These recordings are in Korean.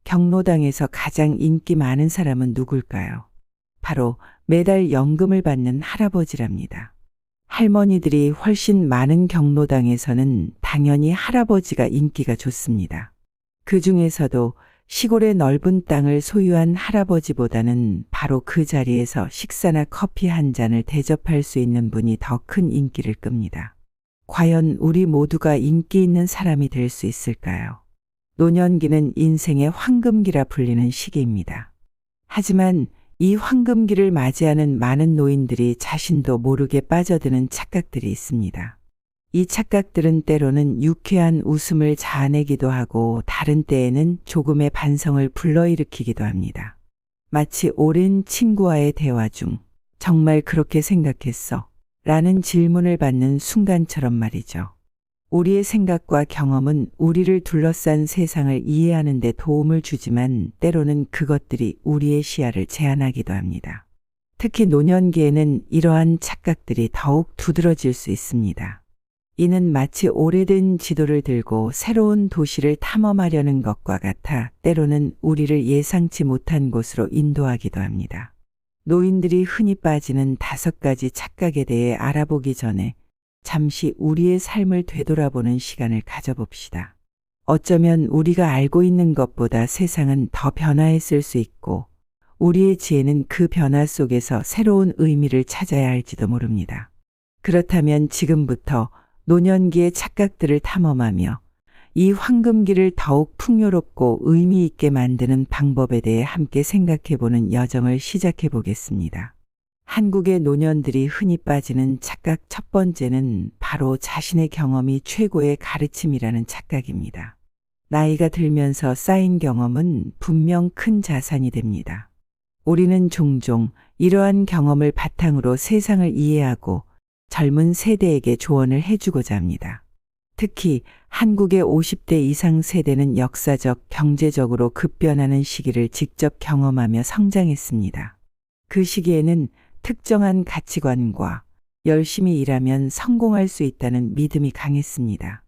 경로당에서 가장 인기 많은 사람은 누굴까요? 바로 매달 연금을 받는 할아버지랍니다. 할머니들이 훨씬 많은 경로당에서는 당연히 할아버지가 인기가 좋습니다. 그 중에서도 시골의 넓은 땅을 소유한 할아버지보다는 바로 그 자리에서 식사나 커피 한 잔을 대접할 수 있는 분이 더 큰 인기를 끕니다. 과연 우리 모두가 인기 있는 사람이 될 수 있을까요? 노년기는 인생의 황금기라 불리는 시기입니다. 하지만 이 황금기를 맞이하는 많은 노인들이 자신도 모르게 빠져드는 착각들이 있습니다. 이 착각들은 때로는 유쾌한 웃음을 자아내기도 하고 다른 때에는 조금의 반성을 불러일으키기도 합니다. 마치 오랜 친구와의 대화 중 정말 그렇게 생각했어? 라는 질문을 받는 순간처럼 말이죠. 우리의 생각과 경험은 우리를 둘러싼 세상을 이해하는 데 도움을 주지만 때로는 그것들이 우리의 시야를 제한하기도 합니다. 특히 노년기에는 이러한 착각들이 더욱 두드러질 수 있습니다. 이는 마치 오래된 지도를 들고 새로운 도시를 탐험하려는 것과 같아 때로는 우리를 예상치 못한 곳으로 인도하기도 합니다. 노인들이 흔히 빠지는 5가지 착각에 대해 알아보기 전에 잠시 우리의 삶을 되돌아보는 시간을 가져봅시다. 어쩌면 우리가 알고 있는 것보다 세상은 더 변화했을 수 있고 우리의 지혜는 그 변화 속에서 새로운 의미를 찾아야 할지도 모릅니다. 그렇다면 지금부터 노년기의 착각들을 탐험하며 이 황금기를 더욱 풍요롭고 의미 있게 만드는 방법에 대해 함께 생각해보는 여정을 시작해 보겠습니다. 한국의 노년들이 흔히 빠지는 착각 첫 번째는 바로 자신의 경험이 최고의 가르침이라는 착각입니다. 나이가 들면서 쌓인 경험은 분명 큰 자산이 됩니다. 우리는 종종 이러한 경험을 바탕으로 세상을 이해하고 젊은 세대에게 조언을 해주고자 합니다. 특히 한국의 50대 이상 세대는 역사적, 경제적으로 급변하는 시기를 직접 경험하며 성장했습니다. 그 시기에는 특정한 가치관과 열심히 일하면 성공할 수 있다는 믿음이 강했습니다.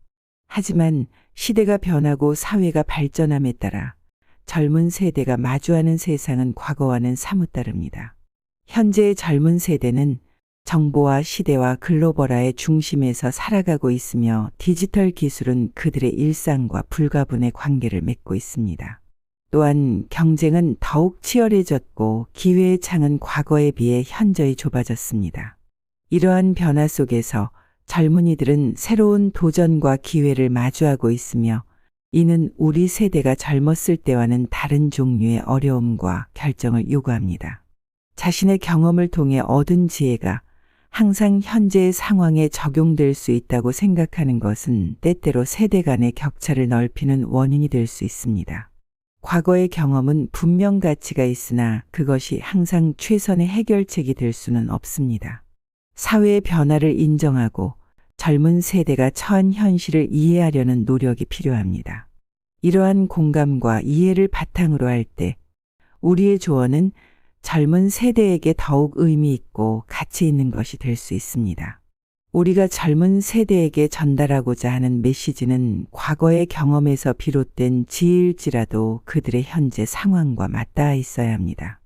하지만 시대가 변하고 사회가 발전함에 따라 젊은 세대가 마주하는 세상은 과거와는 사뭇 다릅니다. 현재의 젊은 세대는 정보화 시대와 글로벌화의 중심에서 살아가고 있으며 디지털 기술은 그들의 일상과 불가분의 관계를 맺고 있습니다. 또한 경쟁은 더욱 치열해졌고 기회의 창은 과거에 비해 현저히 좁아졌습니다. 이러한 변화 속에서 젊은이들은 새로운 도전과 기회를 마주하고 있으며 이는 우리 세대가 젊었을 때와는 다른 종류의 어려움과 결정을 요구합니다. 자신의 경험을 통해 얻은 지혜가 항상 현재의 상황에 적용될 수 있다고 생각하는 것은 때때로 세대 간의 격차를 넓히는 원인이 될 수 있습니다. 과거의 경험은 분명 가치가 있으나 그것이 항상 최선의 해결책이 될 수는 없습니다. 사회의 변화를 인정하고 젊은 세대가 처한 현실을 이해하려는 노력이 필요합니다. 이러한 공감과 이해를 바탕으로 할 때 우리의 조언은 젊은 세대에게 더욱 의미 있고 가치 있는 것이 될 수 있습니다. 우리가 젊은 세대에게 전달하고자 하는 메시지는 과거의 경험에서 비롯된 지혜일지라도 그들의 현재 상황과 맞닿아 있어야 합니다.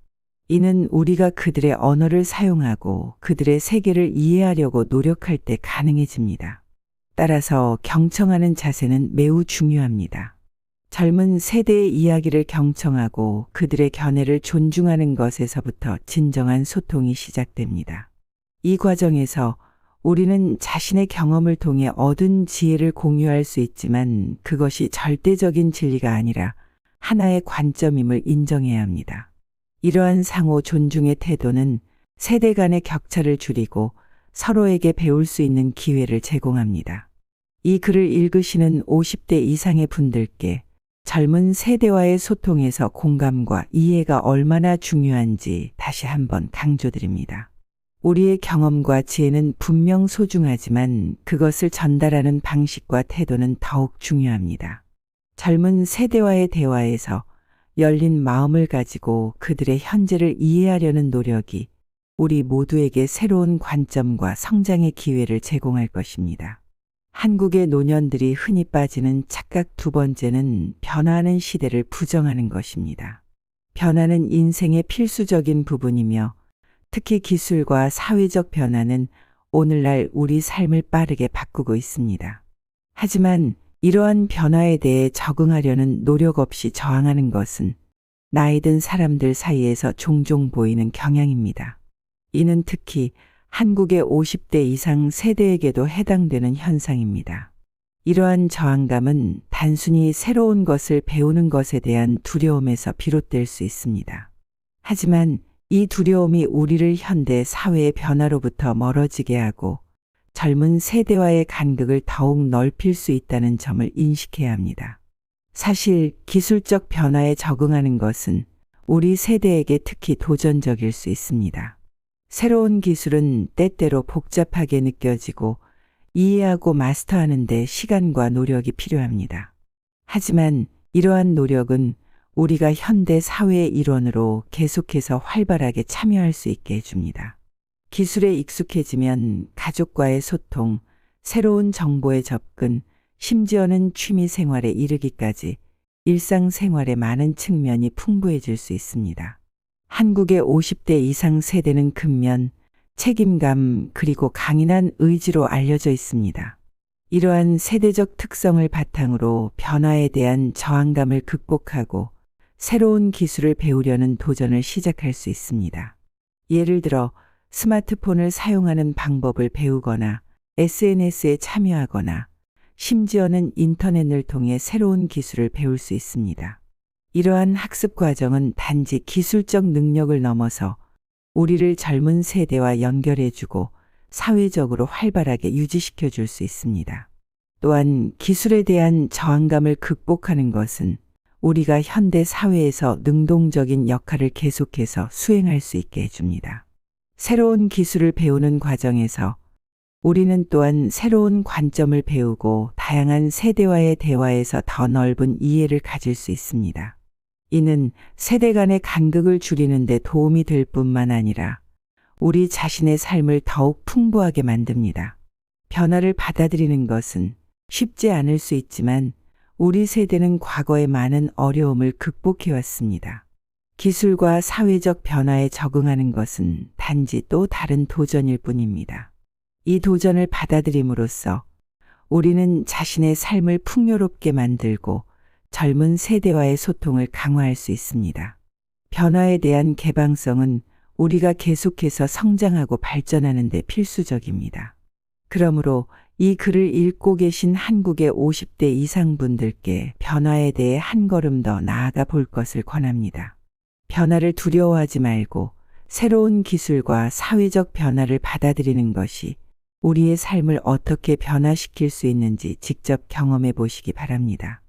이는 우리가 그들의 언어를 사용하고 그들의 세계를 이해하려고 노력할 때 가능해집니다. 따라서 경청하는 자세는 매우 중요합니다. 젊은 세대의 이야기를 경청하고 그들의 견해를 존중하는 것에서부터 진정한 소통이 시작됩니다. 이 과정에서 우리는 자신의 경험을 통해 얻은 지혜를 공유할 수 있지만 그것이 절대적인 진리가 아니라 하나의 관점임을 인정해야 합니다. 이러한 상호 존중의 태도는 세대 간의 격차를 줄이고 서로에게 배울 수 있는 기회를 제공합니다. 이 글을 읽으시는 50대 이상의 분들께 젊은 세대와의 소통에서 공감과 이해가 얼마나 중요한지 다시 한번 강조드립니다. 우리의 경험과 지혜는 분명 소중하지만 그것을 전달하는 방식과 태도는 더욱 중요합니다. 젊은 세대와의 대화에서 열린 마음을 가지고 그들의 현재를 이해하려는 노력이 우리 모두에게 새로운 관점과 성장의 기회를 제공할 것입니다. 한국의 노년들이 흔히 빠지는 착각 두 번째는 변화하는 시대를 부정하는 것입니다. 변화는 인생의 필수적인 부분이며 특히 기술과 사회적 변화는 오늘날 우리 삶을 빠르게 바꾸고 있습니다. 하지만 이러한 변화에 대해 적응하려는 노력 없이 저항하는 것은 나이 든 사람들 사이에서 종종 보이는 경향입니다. 이는 특히 한국의 50대 이상 세대에게도 해당되는 현상입니다. 이러한 저항감은 단순히 새로운 것을 배우는 것에 대한 두려움에서 비롯될 수 있습니다. 하지만 이 두려움이 우리를 현대 사회의 변화로부터 멀어지게 하고 젊은 세대와의 간극을 더욱 넓힐 수 있다는 점을 인식해야 합니다. 사실 기술적 변화에 적응하는 것은 우리 세대에게 특히 도전적일 수 있습니다. 새로운 기술은 때때로 복잡하게 느껴지고 이해하고 마스터하는 데 시간과 노력이 필요합니다. 하지만 이러한 노력은 우리가 현대 사회의 일원으로 계속해서 활발하게 참여할 수 있게 해줍니다. 기술에 익숙해지면 가족과의 소통, 새로운 정보에 접근, 심지어는 취미 생활에 이르기까지 일상생활의 많은 측면이 풍부해질 수 있습니다. 한국의 50대 이상 세대는 근면, 책임감 그리고 강인한 의지로 알려져 있습니다. 이러한 세대적 특성을 바탕으로 변화에 대한 저항감을 극복하고 새로운 기술을 배우려는 도전을 시작할 수 있습니다. 예를 들어 스마트폰을 사용하는 방법을 배우거나 SNS에 참여하거나 심지어는 인터넷을 통해 새로운 기술을 배울 수 있습니다. 이러한 학습 과정은 단지 기술적 능력을 넘어서 우리를 젊은 세대와 연결해주고 사회적으로 활발하게 유지시켜 줄 수 있습니다. 또한 기술에 대한 저항감을 극복하는 것은 우리가 현대 사회에서 능동적인 역할을 계속해서 수행할 수 있게 해줍니다. 새로운 기술을 배우는 과정에서 우리는 또한 새로운 관점을 배우고 다양한 세대와의 대화에서 더 넓은 이해를 가질 수 있습니다. 이는 세대 간의 간극을 줄이는 데 도움이 될 뿐만 아니라 우리 자신의 삶을 더욱 풍부하게 만듭니다. 변화를 받아들이는 것은 쉽지 않을 수 있지만 우리 세대는 과거의 많은 어려움을 극복해왔습니다. 기술과 사회적 변화에 적응하는 것은 단지 또 다른 도전일 뿐입니다. 이 도전을 받아들임으로써 우리는 자신의 삶을 풍요롭게 만들고 젊은 세대와의 소통을 강화할 수 있습니다. 변화에 대한 개방성은 우리가 계속해서 성장하고 발전하는 데 필수적입니다. 그러므로 이 글을 읽고 계신 한국의 50대 이상 분들께 변화에 대해 한 걸음 더 나아가 볼 것을 권합니다. 변화를 두려워하지 말고 새로운 기술과 사회적 변화를 받아들이는 것이 우리의 삶을 어떻게 변화시킬 수 있는지 직접 경험해 보시기 바랍니다.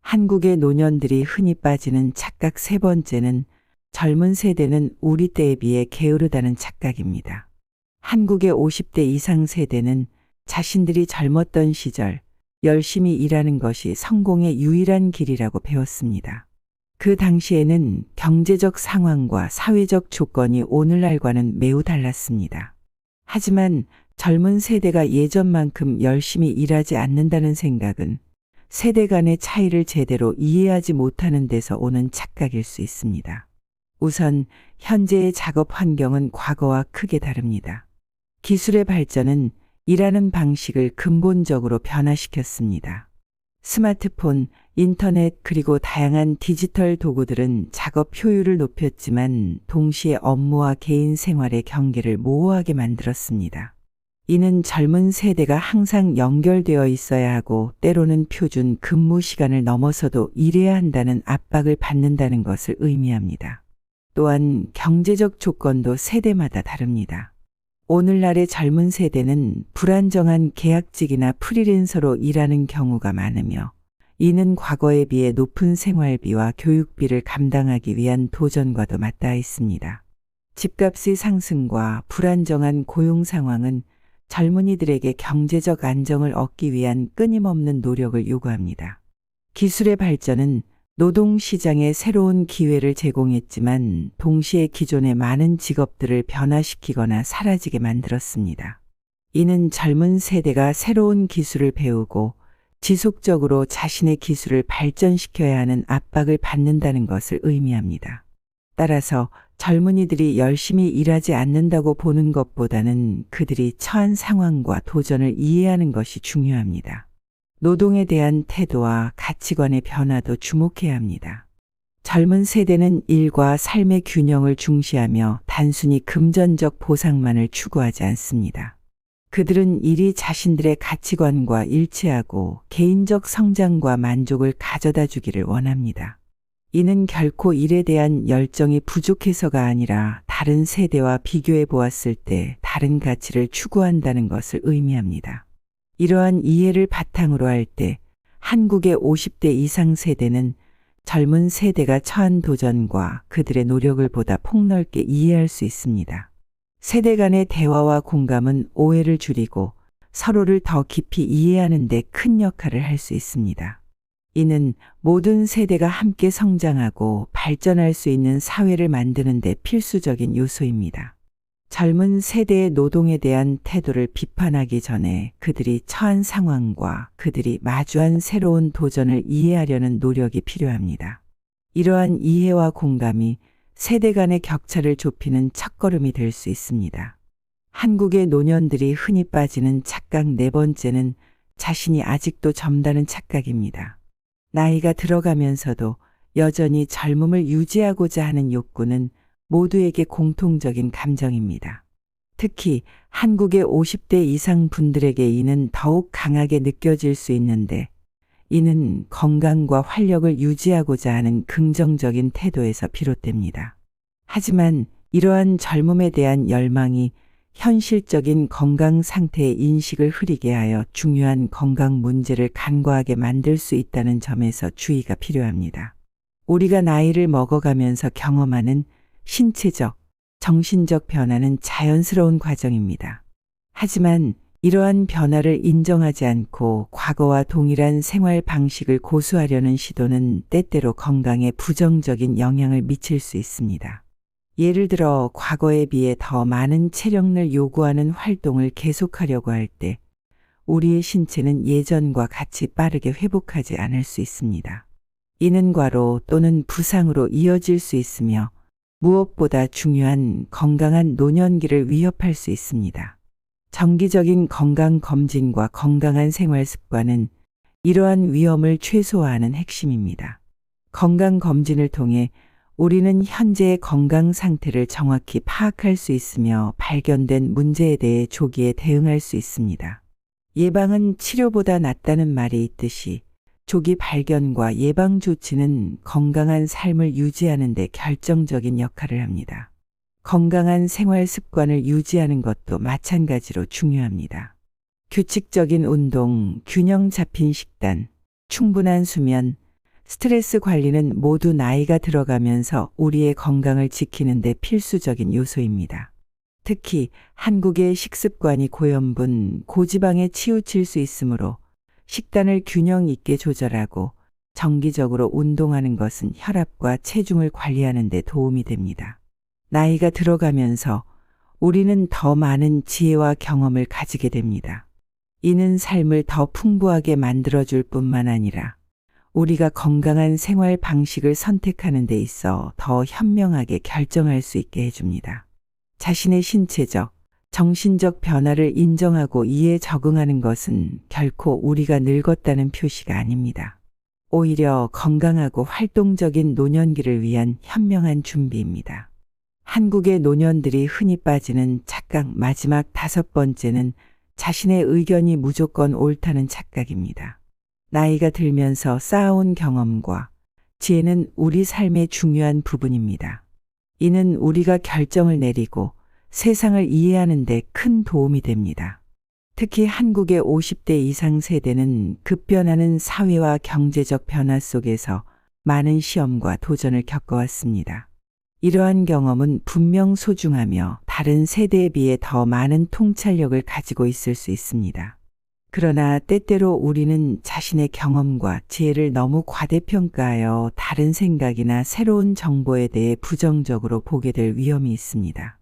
한국의 노년들이 흔히 빠지는 착각 세 번째는 젊은 세대는 우리 때에 비해 게으르다는 착각입니다. 한국의 50대 이상 세대는 자신들이 젊었던 시절 열심히 일하는 것이 성공의 유일한 길이라고 배웠습니다. 그 당시에는 경제적 상황과 사회적 조건이 오늘날과는 매우 달랐습니다. 하지만 젊은 세대가 예전만큼 열심히 일하지 않는다는 생각은 세대 간의 차이를 제대로 이해하지 못하는 데서 오는 착각일 수 있습니다. 우선 현재의 작업 환경은 과거와 크게 다릅니다. 기술의 발전은 일하는 방식을 근본적으로 변화시켰습니다. 스마트폰, 인터넷 그리고 다양한 디지털 도구들은 작업 효율을 높였지만 동시에 업무와 개인 생활의 경계를 모호하게 만들었습니다. 이는 젊은 세대가 항상 연결되어 있어야 하고 때로는 표준 근무 시간을 넘어서도 일해야 한다는 압박을 받는다는 것을 의미합니다. 또한 경제적 조건도 세대마다 다릅니다. 오늘날의 젊은 세대는 불안정한 계약직이나 프리랜서로 일하는 경우가 많으며 이는 과거에 비해 높은 생활비와 교육비를 감당하기 위한 도전과도 맞닿아 있습니다. 집값의 상승과 불안정한 고용 상황은 젊은이들에게 경제적 안정을 얻기 위한 끊임없는 노력을 요구합니다. 기술의 발전은 노동시장에 새로운 기회를 제공했지만 동시에 기존의 많은 직업들을 변화시키거나 사라지게 만들었습니다. 이는 젊은 세대가 새로운 기술을 배우고 지속적으로 자신의 기술을 발전시켜야 하는 압박을 받는다는 것을 의미합니다. 따라서 젊은이들이 열심히 일하지 않는다고 보는 것보다는 그들이 처한 상황과 도전을 이해하는 것이 중요합니다. 노동에 대한 태도와 가치관의 변화도 주목해야 합니다. 젊은 세대는 일과 삶의 균형을 중시하며 단순히 금전적 보상만을 추구하지 않습니다. 그들은 일이 자신들의 가치관과 일치하고 개인적 성장과 만족을 가져다 주기를 원합니다. 이는 결코 일에 대한 열정이 부족해서가 아니라 다른 세대와 비교해 보았을 때 다른 가치를 추구한다는 것을 의미합니다. 이러한 이해를 바탕으로 할 때 한국의 50대 이상 세대는 젊은 세대가 처한 도전과 그들의 노력을 보다 폭넓게 이해할 수 있습니다. 세대 간의 대화와 공감은 오해를 줄이고 서로를 더 깊이 이해하는 데 큰 역할을 할 수 있습니다. 이는 모든 세대가 함께 성장하고 발전할 수 있는 사회를 만드는 데 필수적인 요소입니다. 젊은 세대의 노동에 대한 태도를 비판하기 전에 그들이 처한 상황과 그들이 마주한 새로운 도전을 이해하려는 노력이 필요합니다. 이러한 이해와 공감이 세대 간의 격차를 좁히는 첫걸음이 될 수 있습니다. 한국의 노년들이 흔히 빠지는 착각 네 번째는 자신이 아직도 젊다는 착각입니다. 나이가 들어가면서도 여전히 젊음을 유지하고자 하는 욕구는 모두에게 공통적인 감정입니다. 특히 한국의 50대 이상 분들에게 이는 더욱 강하게 느껴질 수 있는데 이는 건강과 활력을 유지하고자 하는 긍정적인 태도에서 비롯됩니다. 하지만 이러한 젊음에 대한 열망이 현실적인 건강 상태의 인식을 흐리게 하여 중요한 건강 문제를 간과하게 만들 수 있다는 점에서 주의가 필요합니다. 우리가 나이를 먹어가면서 경험하는 신체적, 정신적 변화는 자연스러운 과정입니다. 하지만 이러한 변화를 인정하지 않고 과거와 동일한 생활 방식을 고수하려는 시도는 때때로 건강에 부정적인 영향을 미칠 수 있습니다. 예를 들어 과거에 비해 더 많은 체력을 요구하는 활동을 계속하려고 할 때 우리의 신체는 예전과 같이 빠르게 회복하지 않을 수 있습니다. 이는 과로 또는 부상으로 이어질 수 있으며 무엇보다 중요한 건강한 노년기를 위협할 수 있습니다. 정기적인 건강검진과 건강한 생활 습관은 이러한 위험을 최소화하는 핵심입니다. 건강검진을 통해 우리는 현재의 건강 상태를 정확히 파악할 수 있으며 발견된 문제에 대해 조기에 대응할 수 있습니다. 예방은 치료보다 낫다는 말이 있듯이 조기 발견과 예방 조치는 건강한 삶을 유지하는 데 결정적인 역할을 합니다. 건강한 생활 습관을 유지하는 것도 마찬가지로 중요합니다. 규칙적인 운동, 균형 잡힌 식단, 충분한 수면, 스트레스 관리는 모두 나이가 들어가면서 우리의 건강을 지키는 데 필수적인 요소입니다. 특히 한국의 식습관이 고염분, 고지방에 치우칠 수 있으므로 식단을 균형 있게 조절하고 정기적으로 운동하는 것은 혈압과 체중을 관리하는 데 도움이 됩니다. 나이가 들어가면서 우리는 더 많은 지혜와 경험을 가지게 됩니다. 이는 삶을 더 풍부하게 만들어줄 뿐만 아니라 우리가 건강한 생활 방식을 선택하는 데 있어 더 현명하게 결정할 수 있게 해줍니다. 자신의 신체적, 정신적 변화를 인정하고 이에 적응하는 것은 결코 우리가 늙었다는 표시가 아닙니다. 오히려 건강하고 활동적인 노년기를 위한 현명한 준비입니다. 한국의 노년들이 흔히 빠지는 착각 마지막 다섯 번째는 자신의 의견이 무조건 옳다는 착각입니다. 나이가 들면서 쌓아온 경험과 지혜는 우리 삶의 중요한 부분입니다. 이는 우리가 결정을 내리고 세상을 이해하는 데 큰 도움이 됩니다. 특히 한국의 50대 이상 세대는 급변하는 사회와 경제적 변화 속에서 많은 시험과 도전을 겪어왔습니다. 이러한 경험은 분명 소중하며 다른 세대에 비해 더 많은 통찰력을 가지고 있을 수 있습니다. 그러나 때때로 우리는 자신의 경험과 지혜를 너무 과대평가하여 다른 생각이나 새로운 정보에 대해 부정적으로 보게 될 위험이 있습니다.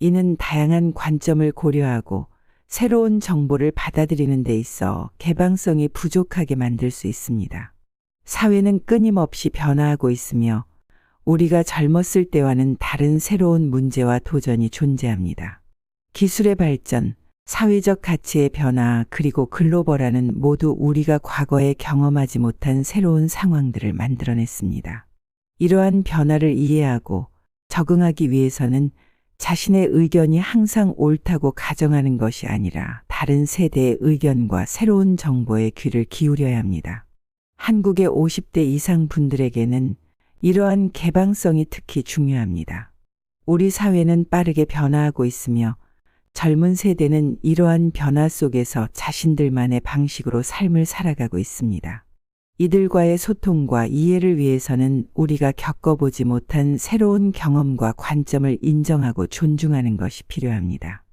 이는 다양한 관점을 고려하고 새로운 정보를 받아들이는 데 있어 개방성이 부족하게 만들 수 있습니다. 사회는 끊임없이 변화하고 있으며 우리가 젊었을 때와는 다른 새로운 문제와 도전이 존재합니다. 기술의 발전, 사회적 가치의 변화, 그리고 글로벌화는 모두 우리가 과거에 경험하지 못한 새로운 상황들을 만들어냈습니다. 이러한 변화를 이해하고 적응하기 위해서는 자신의 의견이 항상 옳다고 가정하는 것이 아니라 다른 세대의 의견과 새로운 정보에 귀를 기울여야 합니다. 한국의 50대 이상 분들에게는 이러한 개방성이 특히 중요합니다. 우리 사회는 빠르게 변화하고 있으며 젊은 세대는 이러한 변화 속에서 자신들만의 방식으로 삶을 살아가고 있습니다. 이들과의 소통과 이해를 위해서는 우리가 겪어보지 못한 새로운 경험과 관점을 인정하고 존중하는 것이 필요합니다.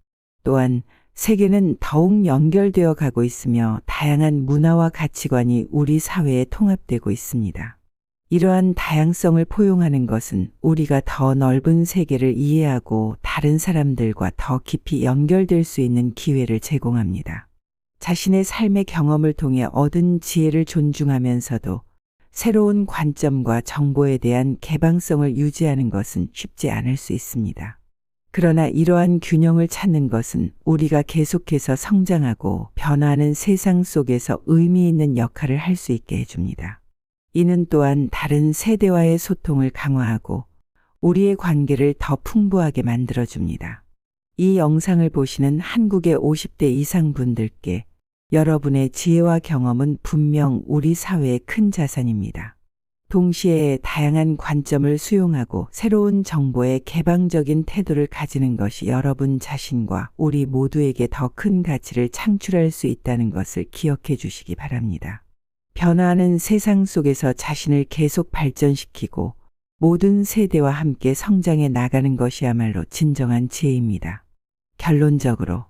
또한 세계는 더욱 연결되어 가고 있으며 다양한 문화와 가치관이 우리 사회에 통합되고 있습니다. 이러한 다양성을 포용하는 것은 우리가 더 넓은 세계를 이해하고 다른 사람들과 더 깊이 연결될 수 있는 기회를 제공합니다. 자신의 삶의 경험을 통해 얻은 지혜를 존중하면서도 새로운 관점과 정보에 대한 개방성을 유지하는 것은 쉽지 않을 수 있습니다. 그러나 이러한 균형을 찾는 것은 우리가 계속해서 성장하고 변화하는 세상 속에서 의미 있는 역할을 할 수 있게 해줍니다. 이는 또한 다른 세대와의 소통을 강화하고 우리의 관계를 더 풍부하게 만들어줍니다. 이 영상을 보시는 한국의 50대 이상 분들께 여러분의 지혜와 경험은 분명 우리 사회의 큰 자산입니다. 동시에 다양한 관점을 수용하고 새로운 정보에 개방적인 태도를 가지는 것이 여러분 자신과 우리 모두에게 더 큰 가치를 창출할 수 있다는 것을 기억해 주시기 바랍니다. 변화하는 세상 속에서 자신을 계속 발전시키고 모든 세대와 함께 성장해 나가는 것이야말로 진정한 지혜입니다. 결론적으로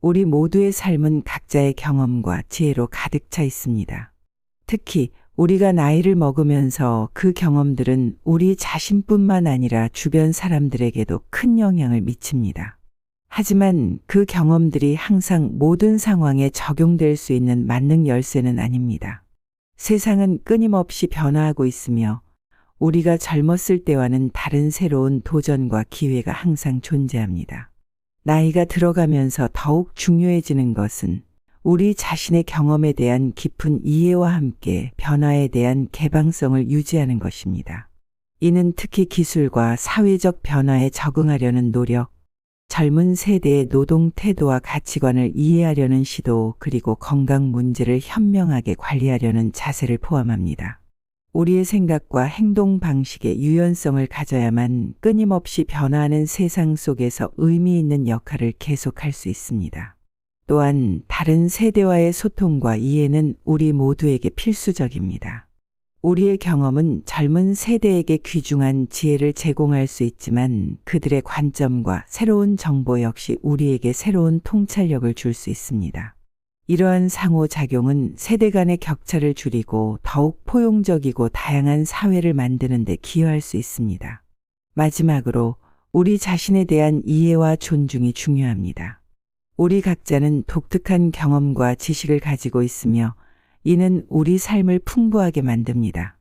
우리 모두의 삶은 각자의 경험과 지혜로 가득 차 있습니다. 특히 우리가 나이를 먹으면서 그 경험들은 우리 자신뿐만 아니라 주변 사람들에게도 큰 영향을 미칩니다. 하지만 그 경험들이 항상 모든 상황에 적용될 수 있는 만능 열쇠는 아닙니다. 세상은 끊임없이 변화하고 있으며 우리가 젊었을 때와는 다른 새로운 도전과 기회가 항상 존재합니다. 나이가 들어가면서 더욱 중요해지는 것은 우리 자신의 경험에 대한 깊은 이해와 함께 변화에 대한 개방성을 유지하는 것입니다. 이는 특히 기술과 사회적 변화에 적응하려는 노력, 젊은 세대의 노동 태도와 가치관을 이해하려는 시도, 그리고 건강 문제를 현명하게 관리하려는 자세를 포함합니다. 우리의 생각과 행동 방식의 유연성을 가져야만 끊임없이 변화하는 세상 속에서 의미 있는 역할을 계속할 수 있습니다. 또한 다른 세대와의 소통과 이해는 우리 모두에게 필수적입니다. 우리의 경험은 젊은 세대에게 귀중한 지혜를 제공할 수 있지만 그들의 관점과 새로운 정보 역시 우리에게 새로운 통찰력을 줄 수 있습니다. 이러한 상호작용은 세대 간의 격차를 줄이고 더욱 포용적이고 다양한 사회를 만드는 데 기여할 수 있습니다. 마지막으로 우리 자신에 대한 이해와 존중이 중요합니다. 우리 각자는 독특한 경험과 지식을 가지고 있으며 이는 우리 삶을 풍부하게 만듭니다.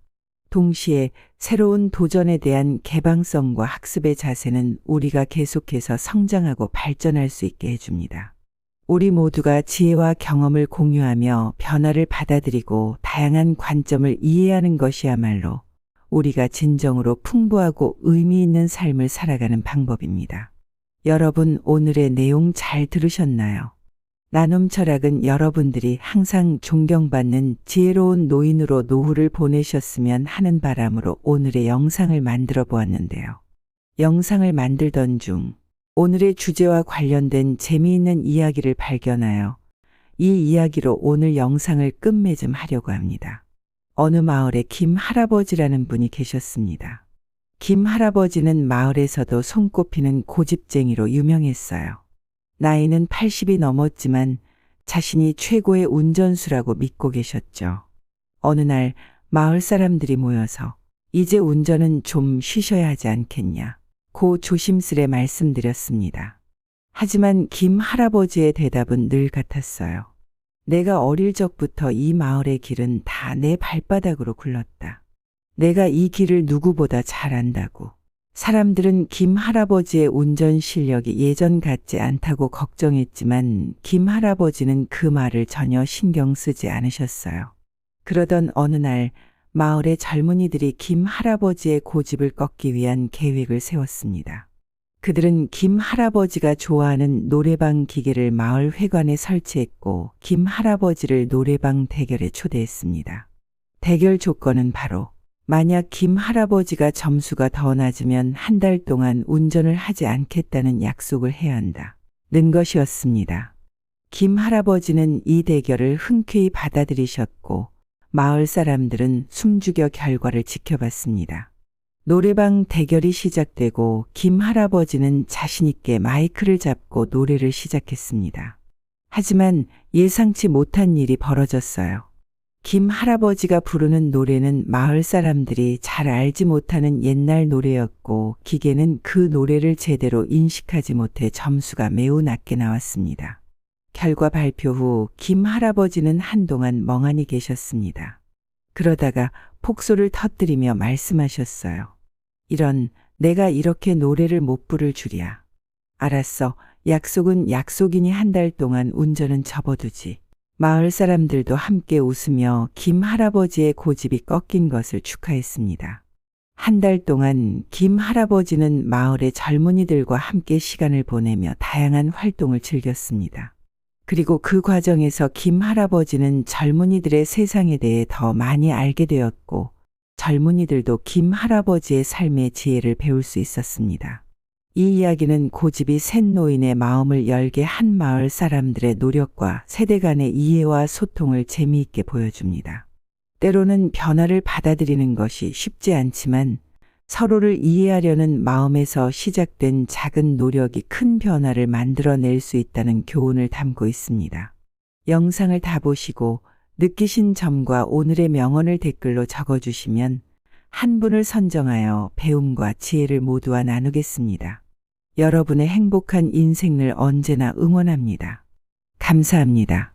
동시에 새로운 도전에 대한 개방성과 학습의 자세는 우리가 계속해서 성장하고 발전할 수 있게 해줍니다. 우리 모두가 지혜와 경험을 공유하며 변화를 받아들이고 다양한 관점을 이해하는 것이야말로 우리가 진정으로 풍부하고 의미 있는 삶을 살아가는 방법입니다. 여러분, 오늘의 내용 잘 들으셨나요? 나눔 철학은 여러분들이 항상 존경받는 지혜로운 노인으로 노후를 보내셨으면 하는 바람으로 오늘의 영상을 만들어 보았는데요. 영상을 만들던 중 오늘의 주제와 관련된 재미있는 이야기를 발견하여 이 이야기로 오늘 영상을 끝맺음 하려고 합니다. 어느 마을에 김 할아버지라는 분이 계셨습니다. 김 할아버지는 마을에서도 손꼽히는 고집쟁이로 유명했어요. 나이는 80이 넘었지만 자신이 최고의 운전수라고 믿고 계셨죠. 어느 날 마을 사람들이 모여서 이제 운전은 좀 쉬셔야 하지 않겠냐 고 조심스레 말씀드렸습니다. 하지만 김 할아버지의 대답은 늘 같았어요. 내가 어릴 적부터 이 마을의 길은 다 내 발바닥으로 굴렀다. 내가 이 길을 누구보다 잘 안다고. 사람들은 김 할아버지의 운전 실력이 예전 같지 않다고 걱정했지만 김 할아버지는 그 말을 전혀 신경 쓰지 않으셨어요. 그러던 어느 날 마을의 젊은이들이 김 할아버지의 고집을 꺾기 위한 계획을 세웠습니다. 그들은 김 할아버지가 좋아하는 노래방 기계를 마을 회관에 설치했고 김 할아버지를 노래방 대결에 초대했습니다. 대결 조건은 바로 만약 김 할아버지가 점수가 더 낮으면 한 달 동안 운전을 하지 않겠다는 약속을 해야 한다는 것이었습니다. 김 할아버지는 이 대결을 흔쾌히 받아들이셨고 마을 사람들은 숨죽여 결과를 지켜봤습니다. 노래방 대결이 시작되고 김 할아버지는 자신 있게 마이크를 잡고 노래를 시작했습니다. 하지만 예상치 못한 일이 벌어졌어요. 김 할아버지가 부르는 노래는 마을 사람들이 잘 알지 못하는 옛날 노래였고 기계는 그 노래를 제대로 인식하지 못해 점수가 매우 낮게 나왔습니다. 결과 발표 후 김 할아버지는 한동안 멍하니 계셨습니다. 그러다가 폭소를 터뜨리며 말씀하셨어요. 이런, 내가 이렇게 노래를 못 부를 줄이야. 알았어. 약속은 약속이니 한 달 동안 운전은 접어두지. 마을 사람들도 함께 웃으며 김 할아버지의 고집이 꺾인 것을 축하했습니다. 한 달 동안 김 할아버지는 마을의 젊은이들과 함께 시간을 보내며 다양한 활동을 즐겼습니다. 그리고 그 과정에서 김 할아버지는 젊은이들의 세상에 대해 더 많이 알게 되었고 젊은이들도 김 할아버지의 삶의 지혜를 배울 수 있었습니다. 이 이야기는 고집이 센 노인의 마음을 열게 한 마을 사람들의 노력과 세대 간의 이해와 소통을 재미있게 보여줍니다. 때로는 변화를 받아들이는 것이 쉽지 않지만 서로를 이해하려는 마음에서 시작된 작은 노력이 큰 변화를 만들어낼 수 있다는 교훈을 담고 있습니다. 영상을 다 보시고 느끼신 점과 오늘의 명언을 댓글로 적어주시면 한 분을 선정하여 배움과 지혜를 모두와 나누겠습니다. 여러분의 행복한 인생을 언제나 응원합니다. 감사합니다.